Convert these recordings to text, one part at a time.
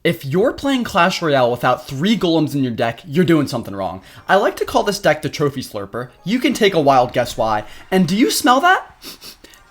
If you're playing Clash Royale without 3 golems in your deck, you're doing something wrong. I like to call this deck the Trophy Slurper. You can take a wild guess why. And do you smell that?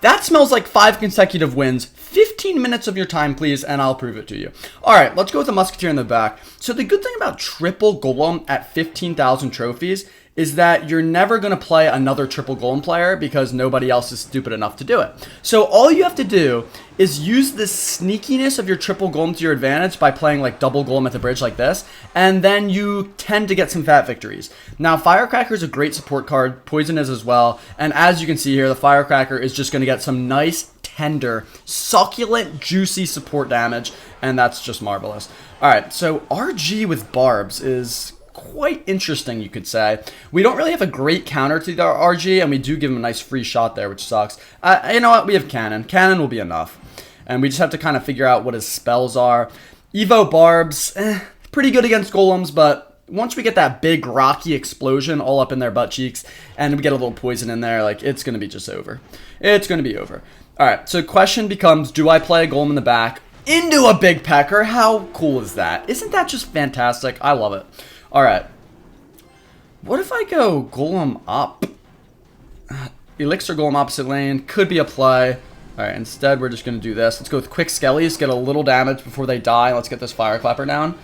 That smells like 5 consecutive wins. 15 minutes of your time, please, and I'll prove it to you. Alright, let's go with the Musketeer in the back. So the good thing about triple golem at 15,000 trophies is that you're never going to play another triple golem player because nobody else is stupid enough to do it. So all you have to do is use the sneakiness of your triple golem to your advantage by playing like double golem at the bridge like this, and then you tend to get some fat victories. Now, Firecracker is a great support card, Poison is as well, and as you can see here, the Firecracker is just going to get some nice, tender, succulent, juicy support damage, and that's just marvelous. Alright, so RG with Barbs is quite interesting, you could say. We don't really have a great counter to the RG, and we do give him a nice free shot there, which sucks. You know what? We have Cannon. Cannon will be enough. And we just have to kind of figure out what his spells are. Evo Barbs, pretty good against Golems, but once we get that big rocky explosion all up in their butt cheeks, and we get a little poison in there, like, it's going to be just over. It's going to be over. Alright, so question becomes, do I play a Golem in the back into a big pecker? How cool is that? Isn't that just fantastic? I love it. Alright. What if I go Golem up? Elixir Golem opposite lane. Could be a play. Alright, instead we're just going to do this. Let's go with quick Skellies. Get a little damage before they die. Let's get this Fireclapper down.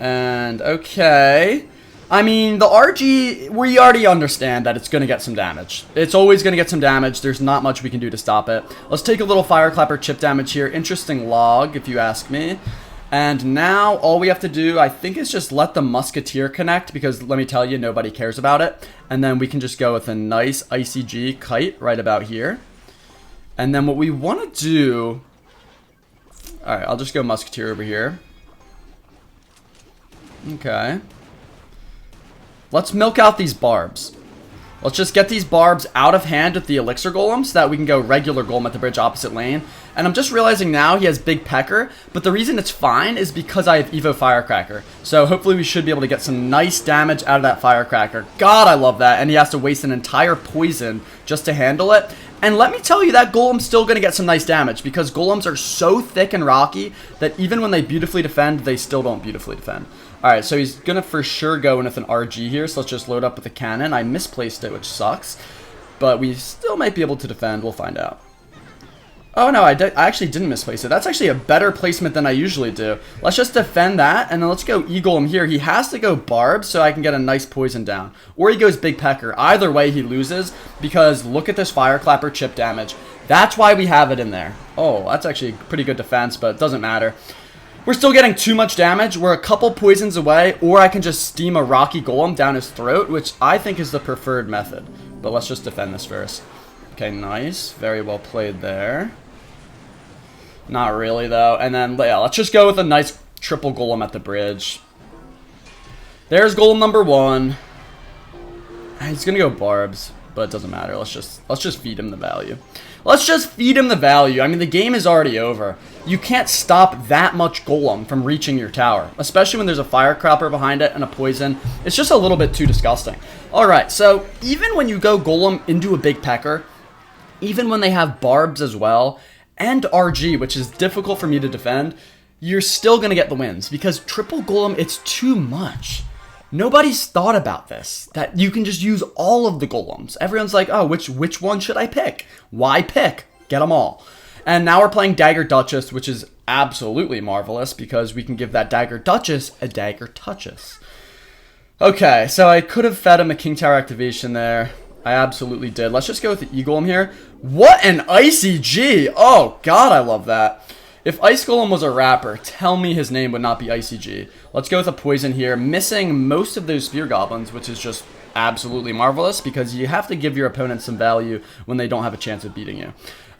And, okay. I mean, the RG, we already understand that it's going to get some damage. It's always going to get some damage. There's not much we can do to stop it. Let's take a little Fireclapper chip damage here. Interesting log, if you ask me. And now all we have to do, I think, is just let the Musketeer connect, because let me tell you, nobody cares about it. And then we can just go with a nice ICG kite right about here. And then what we want to do... Alright, I'll just go Musketeer over here. Okay. Let's milk out these Barbs. Let's just get these Barbs out of hand with the Elixir Golem so that we can go regular Golem at the bridge opposite lane. And I'm just realizing now he has Big Pecker, but the reason it's fine is because I have Evo Firecracker. So hopefully we should be able to get some nice damage out of that Firecracker. God, I love that. And he has to waste an entire poison just to handle it. And let me tell you, that Golem's still going to get some nice damage because Golems are so thick and rocky that even when they beautifully defend, they still don't beautifully defend. Alright, so he's going to for sure go in with an RG here, so let's just load up with a cannon. I misplaced it, which sucks, but we still might be able to defend. We'll find out. Oh no, I actually didn't misplace it. That's actually a better placement than I usually do. Let's just defend that, and then let's go E-Golem here. He has to go Barb so I can get a nice poison down. Or he goes Big Pecker. Either way, he loses, because look at this Fireclapper chip damage. That's why we have it in there. Oh, that's actually pretty good defense, but it doesn't matter. We're still getting too much damage. We're a couple poisons away, or I can just steam a Rocky Golem down his throat, which I think is the preferred method. But let's just defend this first. Okay, nice. Very well played there. Not really, though. And then, yeah, let's just go with a nice triple Golem at the bridge. There's Golem number 1. He's gonna go Barbs, but it doesn't matter. Let's just feed him the value. Let's just feed him the value. I mean, the game is already over. You can't stop that much Golem from reaching your tower, especially when there's a Firecrapper behind it and a poison. It's just a little bit too disgusting. Alright, so even when you go Golem into a Big Pecker, even when they have Barbs as well, and RG, which is difficult for me to defend, you're still going to get the wins, because triple Golem, it's too much. Nobody's thought about this, that you can just use all of the Golems. Everyone's like, oh, which one should I pick? Why pick? Get them all. And now we're playing Dagger Duchess, which is absolutely marvelous, because we can give that Dagger Duchess a Dagger Duchess. Okay, so I could have fed him a King Tower activation there. I absolutely did. Let's just go with the E-Golem here. What an ICG! Oh, God, I love that. If Ice Golem was a rapper, tell me his name would not be ICG. Let's go with a poison here, missing most of those Spear Goblins, which is just absolutely marvelous, because you have to give your opponent some value when they don't have a chance of beating you.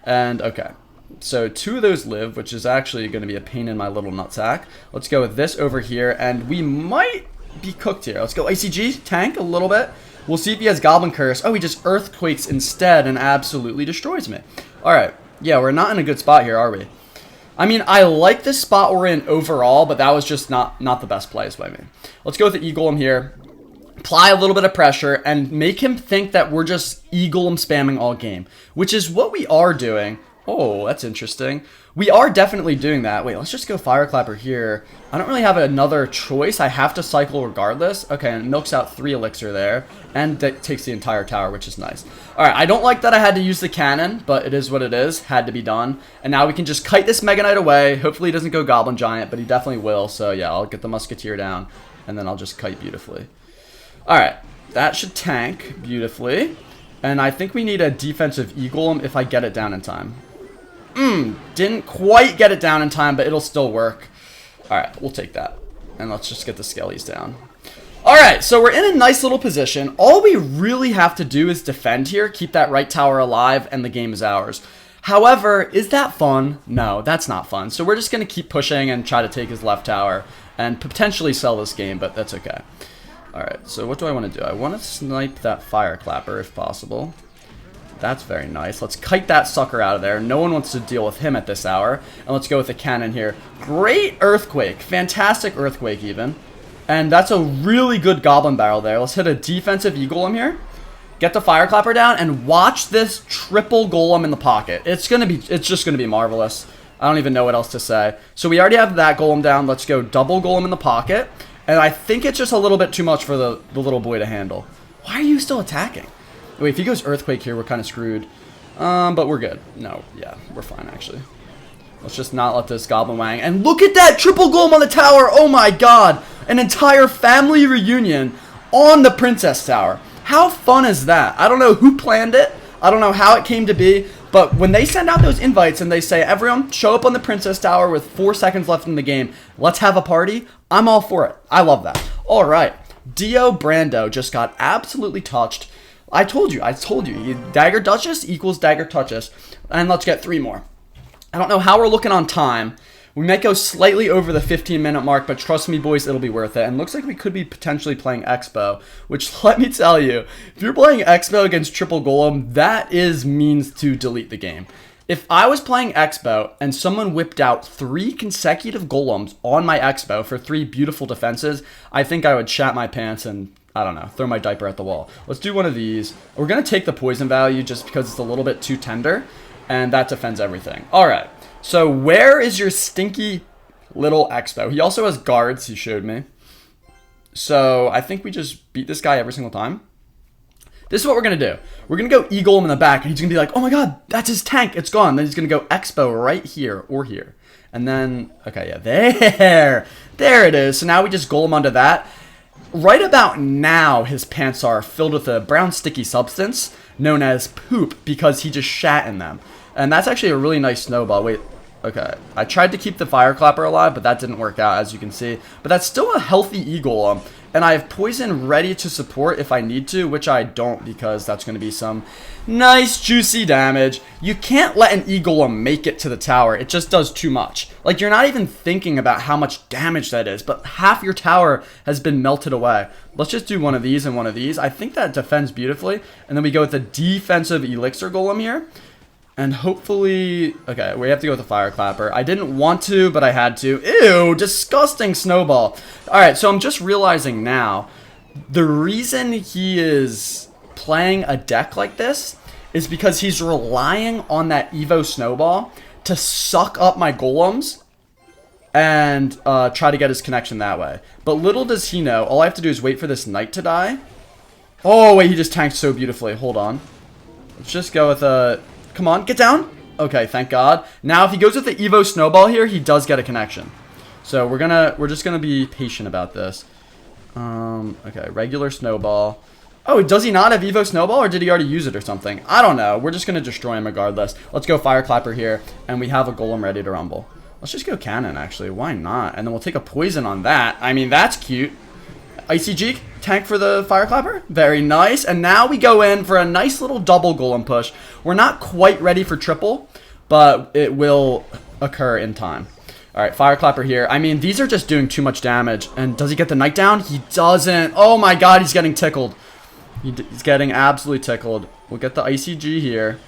And, okay. So 2 of those live, which is actually going to be a pain in my little nutsack. Let's go with this over here, and we might be cooked here. Let's go ICG, tank a little bit. We'll see if he has Goblin Curse. Oh, he just Earthquakes instead and absolutely destroys me. Alright, yeah, we're not in a good spot here, are we? I mean, I like this spot we're in overall, but that was just not the best plays by me. Let's go with the E-Golem here. Apply a little bit of pressure and make him think that we're just E-Golem spamming all game, which is what we are doing. Oh, that's interesting. We are definitely doing that. Wait, let's just go Fire Clapper here. I don't really have another choice. I have to cycle regardless. Okay, and it milks out 3 elixir there. And that takes the entire tower, which is nice. Alright, I don't like that I had to use the cannon, but it is what it is. Had to be done. And now we can just kite this Mega Knight away. Hopefully he doesn't go Goblin Giant, but he definitely will. So yeah, I'll get the Musketeer down. And then I'll just kite beautifully. Alright, that should tank beautifully. And I think we need a defensive E-Golem if I get it down in time. Didn't quite get it down in time, but it'll still work. Alright, we'll take that. And let's just get the Skellies down. Alright, so we're in a nice little position. All we really have to do is defend here, keep that right tower alive, and the game is ours. However, is that fun? No, that's not fun. So we're just going to keep pushing and try to take his left tower and potentially sell this game, but that's okay. Alright, so what do I want to do? I want to snipe that Fire Clapper if possible. That's very nice. Let's kite that sucker out of there. No one wants to deal with him at this hour. And let's go with the cannon here. Great Earthquake. Fantastic Earthquake even. And that's a really good Goblin Barrel there. Let's hit a defensive E-Golem here. Get the Fire Clapper down and watch this triple Golem in the pocket. It's just gonna be marvelous. I don't even know what else to say. So we already have that Golem down. Let's go double Golem in the pocket. And I think it's just a little bit too much for the little boy to handle. Why are you still attacking? Wait, if he goes Earthquake here, we're kind of screwed. But we're good. No, yeah, we're fine, actually. Let's just not let this Goblin Wang. And look at that triple Golem on the tower! Oh my god! An entire family reunion on the Princess Tower. How fun is that? I don't know who planned it. I don't know how it came to be. But when they send out those invites and they say, everyone, show up on the Princess Tower with 4 seconds left in the game. Let's have a party. I'm all for it. I love that. All right. Dio Brando just got absolutely touched. I told you. Dagger Duchess equals Dagger Duchess. And let's get 3 more. I don't know how we're looking on time. We might go slightly over the 15-minute mark, but trust me, boys, it'll be worth it. And looks like we could be potentially playing Expo, which, let me tell you, if you're playing Expo against Triple Golem, that is means to delete the game. If I was playing Expo and someone whipped out 3 consecutive Golems on my Expo for 3 beautiful defenses, I think I would shat my pants and, I don't know, throw my diaper at the wall. Let's do one of these. We're going to take the poison value just because it's a little bit too tender, and that defends everything. All right. So where is your stinky little Expo? He also has guards, he showed me. So I think we just beat this guy every single time. This is what we're going to do. We're going to go E-Golem in the back, and he's going to be like, oh my god, that's his tank, it's gone. Then he's going to go Expo right here or here. And then, okay, yeah, there it is. So now we just Golem onto that. Right about now, his pants are filled with a brown sticky substance known as poop because he just shat in them. And that's actually a really nice snowball. Wait, okay. I tried to keep the Fire Clapper alive, but that didn't work out, as you can see. But that's still a healthy E-Golem. And I have poison ready to support if I need to, which I don't because that's going to be some nice, juicy damage. You can't let an E-Golem make it to the tower. It just does too much. Like, you're not even thinking about how much damage that is, but half your tower has been melted away. Let's just do one of these and one of these. I think that defends beautifully. And then we go with the defensive Elixir Golem here. And hopefully, okay, we have to go with the Fire Clapper. I didn't want to, but I had to. Ew, disgusting snowball. All right, so I'm just realizing now, the reason he is playing a deck like this is because he's relying on that Evo Snowball to suck up my Golems and try to get his connection that way. But little does he know, all I have to do is wait for this Knight to die. Oh, wait, he just tanked so beautifully. Hold on. Let's just go with a... Come on, get down. Okay, thank God. Now, if he goes with the Evo Snowball here, he does get a connection. So we're just gonna be patient about this. Okay, regular Snowball. Oh, does he not have Evo Snowball, or did he already use it or something? I don't know. We're just gonna destroy him regardless. Let's go Fire Clapper here, and we have a Golem ready to rumble. Let's just go Cannon, actually. Why not? And then we'll take a poison on that. I mean, that's cute. Icy Jeek, tank for the Fire Clapper. Very nice. And now we go in for a nice little double Golem push. We're not quite ready for triple, but it will occur in time. All right, Fire Clapper here. I mean, these are just doing too much damage. And does he get the Knight down? He doesn't. Oh my god, he's getting tickled. He's getting absolutely tickled. We'll get the Icy G here.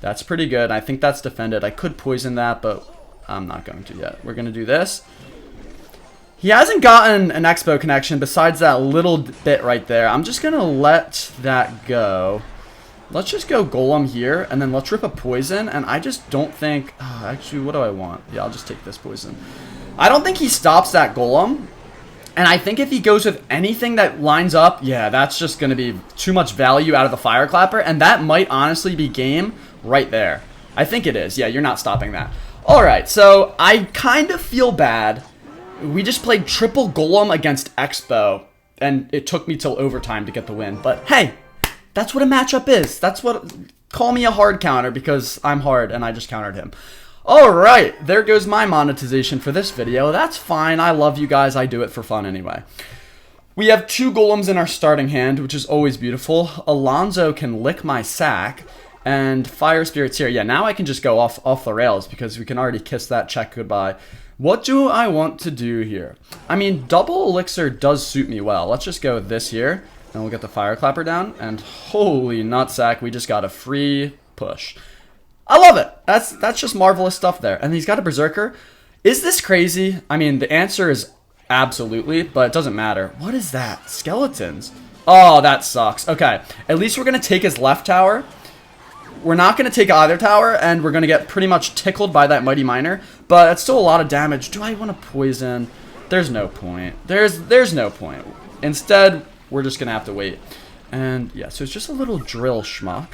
That's pretty good. I think that's defended. I could poison that, but I'm not going to yet. We're going to do this. He hasn't gotten an Expo connection besides that little bit right there. I'm just going to let that go. Let's just go Golem here, and then let's rip a poison, and I just don't think... actually, what do I want? Yeah, I'll just take this poison. I don't think he stops that Golem, and I think if he goes with anything that lines up, yeah, that's just going to be too much value out of the Fire Clapper, and that might honestly be game right there. I think it is. Yeah, you're not stopping that. Alright, so I kind of feel bad. We just played triple Golem against Expo, and it took me till overtime to get the win, but hey! That's what a matchup is. That's what... Call me a hard counter because I'm hard and I just countered him. Alright, there goes my monetization for this video. That's fine. I love you guys. I do it for fun anyway. We have 2 golems in our starting hand, which is always beautiful. Alonzo can lick my sack. And Fire Spirit's here. Yeah, now I can just go off the rails because we can already kiss that check goodbye. What do I want to do here? I mean, double elixir does suit me well. Let's just go with this here. And we'll get the Fire Clapper down, and holy nutsack, we just got a free push. I love it. That's just marvelous stuff there. And he's got a Berserker. Is this crazy? I mean, the answer is absolutely, but it doesn't matter. What is that? Skeletons. Oh, that sucks. Okay, at least we're going to take his left tower. We're not going to take either tower, and we're going to get pretty much tickled by that Mighty Miner, but it's still a lot of damage. Do I want to poison? There's no point. There's no point. Instead... we're just going to have to wait. And, yeah, so it's just a little drill schmuck.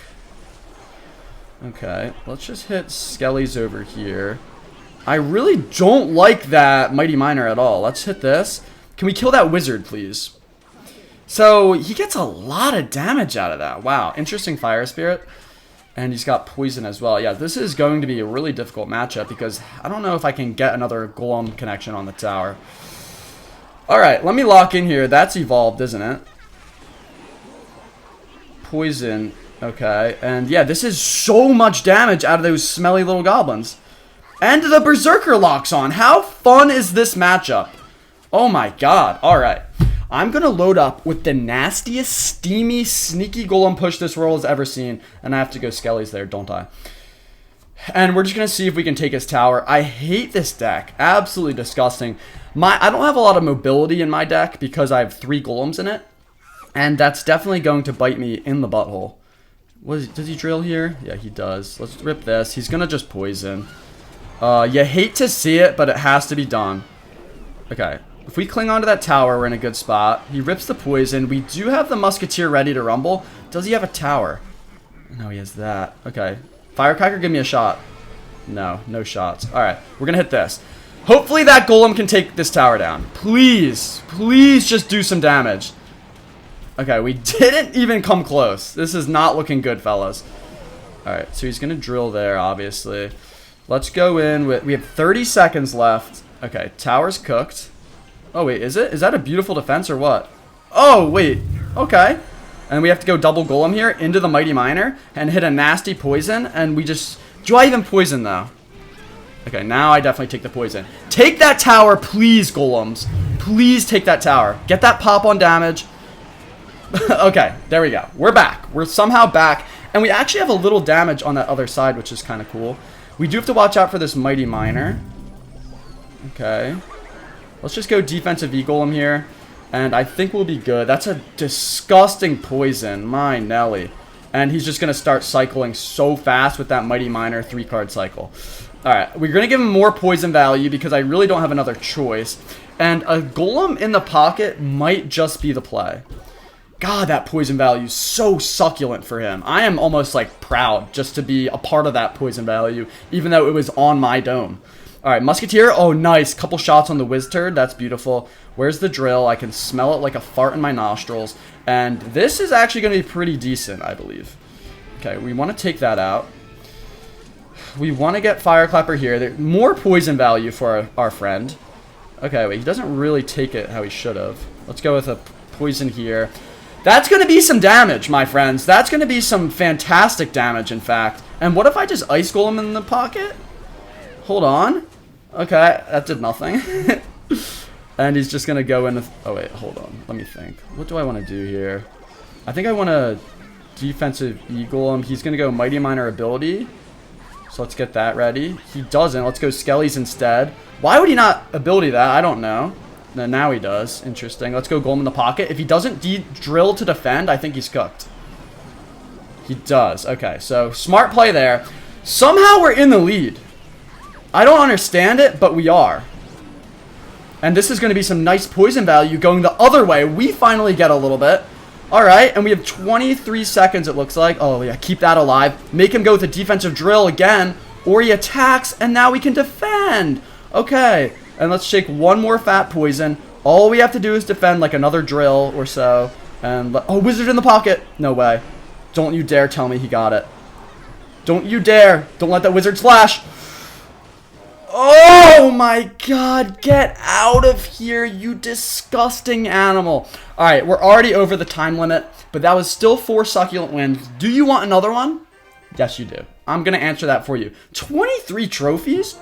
Okay, let's just hit Skellies over here. I really don't like that Mighty Miner at all. Let's hit this. Can we kill that wizard, please? So, he gets a lot of damage out of that. Wow, interesting Fire Spirit. And he's got poison as well. Yeah, this is going to be a really difficult matchup because I don't know if I can get another Golem connection on the tower. Alright, let me lock in here. That's evolved, isn't it? Poison. Okay. And yeah, this is so much damage out of those smelly little goblins. And the Berserker locks on. How fun is this matchup? Oh my god. Alright. I'm going to load up with the nastiest, steamy, sneaky Golem push this world has ever seen. And I have to go Skellies there, don't I? And we're just going to see if we can take his tower. I hate this deck. Absolutely disgusting. I don't have a lot of mobility in my deck because I have 3 golems in it. And that's definitely going to bite me in the butthole. Does he drill here? Yeah, he does. Let's rip this. He's going to just poison. You hate to see it, but it has to be done. Okay. If we cling onto that tower, we're in a good spot. He rips the poison. We do have the Musketeer ready to rumble. Does he have a tower? No, he has that. Okay. Firecracker, give me a shot. No, no shots. Alright, we're going to hit this. Hopefully that Golem can take this tower down. Please, please just do some damage. Okay, we didn't even come close. This is not looking good, fellas. Alright, so he's going to drill there, obviously. Let's go in with... we have 30 seconds left. Okay, tower's cooked. Oh, wait, is it? Is that a beautiful defense or what? Oh, wait. Okay. And we have to go double Golem here into the Mighty Miner and hit a nasty poison. And we just... do I even poison, though? Okay, now I definitely take the poison. Take that tower, please, Golems. Please take that tower. Get that pop on damage. Okay, there we go. We're back. We're somehow back. And we actually have a little damage on that other side, which is kind of cool. We do have to watch out for this Mighty Miner. Okay. Let's just go defensive E-Golem here. And I think we'll be good. That's a disgusting poison. My Nelly. And he's just going to start cycling so fast with that Mighty Miner 3-card cycle. Alright, we're going to give him more poison value because I really don't have another choice. And a Golem in the pocket might just be the play. God, that poison value is so succulent for him. I am almost like proud just to be a part of that poison value, even though it was on my dome. Alright, Musketeer. Oh, nice. Couple shots on the Wizturd. That's beautiful. Where's the drill? I can smell it like a fart in my nostrils. And this is actually going to be pretty decent, I believe. Okay, we want to take that out. We want to get Fireclapper here. There's more poison value for our friend. Okay, wait, he doesn't really take it how he should have. Let's go with a poison here. That's going to be some damage, my friends. That's going to be some fantastic damage, in fact. And what if I just Ice Golem in the pocket? Hold on. Okay, that did nothing. And he's just going to go in... oh, wait, hold on. Let me think. What do I want to do here? I think I want a defensive E-Golem. He's going to go Mighty Miner ability. So let's get that ready. He doesn't. Let's go Skellies instead. Why would he not ability that? I don't know. No, now he does. Interesting. Let's go Golem in the pocket. If he doesn't drill to defend, I think he's cooked. He does. Okay, so smart play there. Somehow we're in the lead. I don't understand it, but we are. And this is going to be some nice poison value going the other way. We finally get a little bit. Alright, and we have 23 seconds, it looks like. Oh, yeah, keep that alive. Make him go with a defensive drill again. Or he attacks, and now we can defend. Okay, and let's shake one more fat poison. All we have to do is defend like another drill or so. And oh, wizard in the pocket. No way. Don't you dare tell me he got it. Don't you dare. Don't let that wizard splash. Oh my god, get out of here, you disgusting animal. Alright, we're already over the time limit, but that was still 4 succulent wins. Do you want another one? Yes, you do. I'm going to answer that for you. 23 trophies?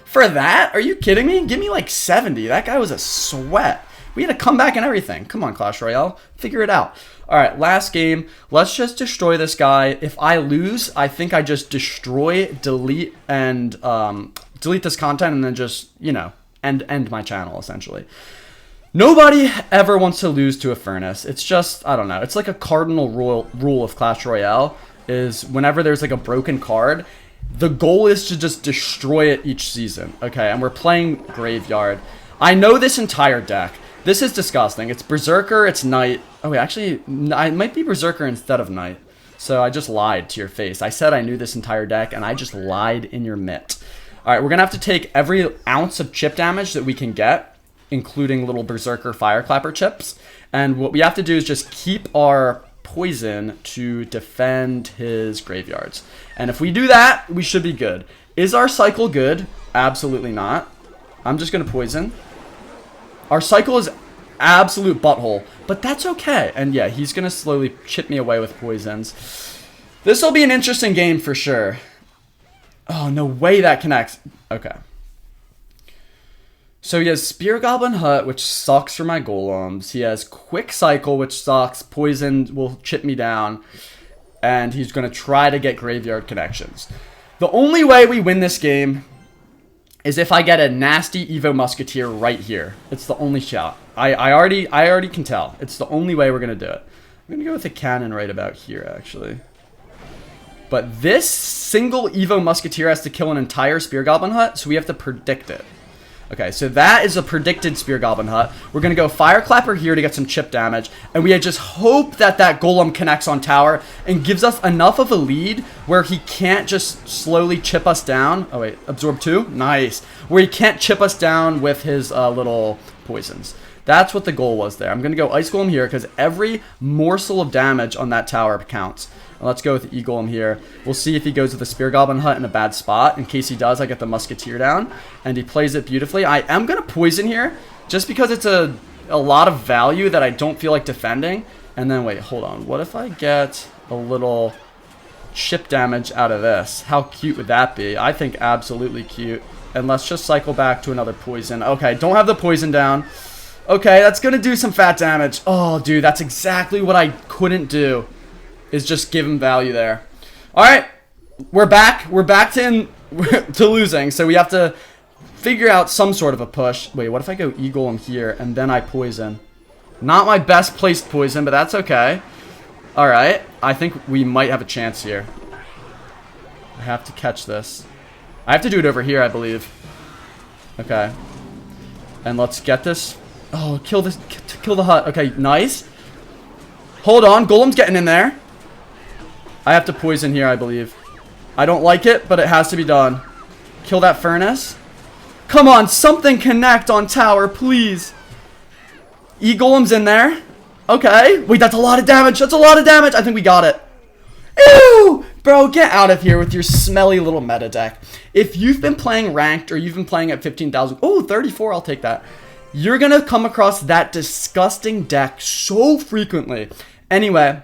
For that? Are you kidding me? Give me like 70. That guy was a sweat. We had to come back and everything. Come on, Clash Royale. Figure it out. Alright, last game. Let's just destroy this guy. If I lose, I think I just destroy, delete, and delete this content and then just, you know, end my channel, essentially. Nobody ever wants to lose to a furnace. It's just, I don't know. It's like a cardinal rule of Clash Royale is whenever there's like a broken card, the goal is to just destroy it each season. Okay, and we're playing Graveyard. I know this entire deck. This is disgusting. It's Berserker, it's Knight. Oh, wait, actually, I might be Berserker instead of Knight. So I just lied to your face. I said I knew this entire deck, and I just lied in your mitt. Alright, we're going to have to take every ounce of chip damage that we can get, including little Berserker Fireclapper chips. And what we have to do is just keep our poison to defend his graveyards. And if we do that, we should be good. Is our cycle good? Absolutely not. I'm just going to poison. Our cycle is absolute butthole, but that's okay. And yeah, he's going to slowly chip me away with poisons. This will be an interesting game for sure. Oh, no way that connects. Okay. So he has Spear Goblin Hut, which sucks for my golems. He has Quick Cycle, which sucks. Poison will chip me down. And he's going to try to get Graveyard Connections. The only way we win this game is if I get a nasty Evo Musketeer right here. It's the only shot. I already can tell. It's the only way we're going to do it. I'm going to go with a cannon right about here, actually. But this single Evo Musketeer has to kill an entire Spear Goblin Hut, so we have to predict it. Okay, so that is a predicted Spear Goblin Hut. We're going to go Fireclapper here to get some chip damage. And we just hope that that Golem connects on tower and gives us enough of a lead where he can't just slowly chip us down. Oh, wait, absorb 2? Nice. Where he can't chip us down with his little poisons. That's what the goal was there. I'm going to go Ice Golem here because every morsel of damage on that tower counts. Let's go with the E-Golem here. We'll see if he goes with the Spear Goblin Hut in a bad spot. In case he does, I get the Musketeer down. And he plays it beautifully. I am going to poison here just because it's a lot of value that I don't feel like defending. And then, wait, hold on. What if I get a little chip damage out of this? How cute would that be? I think absolutely cute. And let's just cycle back to another poison. Okay, don't have the poison down. Okay, that's going to do some fat damage. Oh, dude, that's exactly what I couldn't do. Is just give him value there. Alright, we're back. We're back to losing, so we have to figure out some sort of a push. Wait, what if I go E-Golem here, and then I poison? Not my best placed poison, but that's okay. Alright, I think we might have a chance here. I have to catch this. I have to do it over here, I believe. Okay. And let's get this. Oh, kill this. Kill the hut. Okay, nice. Hold on, Golem's getting in there. I have to poison here, I believe. I don't like it, but it has to be done. Kill that furnace. Come on, something connect on tower, please. E-Golem's in there. Okay. Wait, that's a lot of damage. That's a lot of damage. I think we got it. Ew! Bro, get out of here with your smelly little meta deck. If you've been playing ranked or you've been playing at 15,000... Oh, 34, I'll take that. You're going to come across that disgusting deck so frequently. Anyway,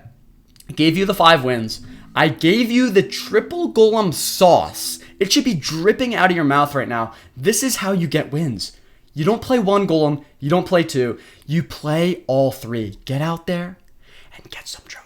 I gave you the 5 wins. I gave you the triple golem sauce. It should be dripping out of your mouth right now. This is how you get wins. You don't play 1 golem. You don't play 2. You play all 3. Get out there and get some trophies.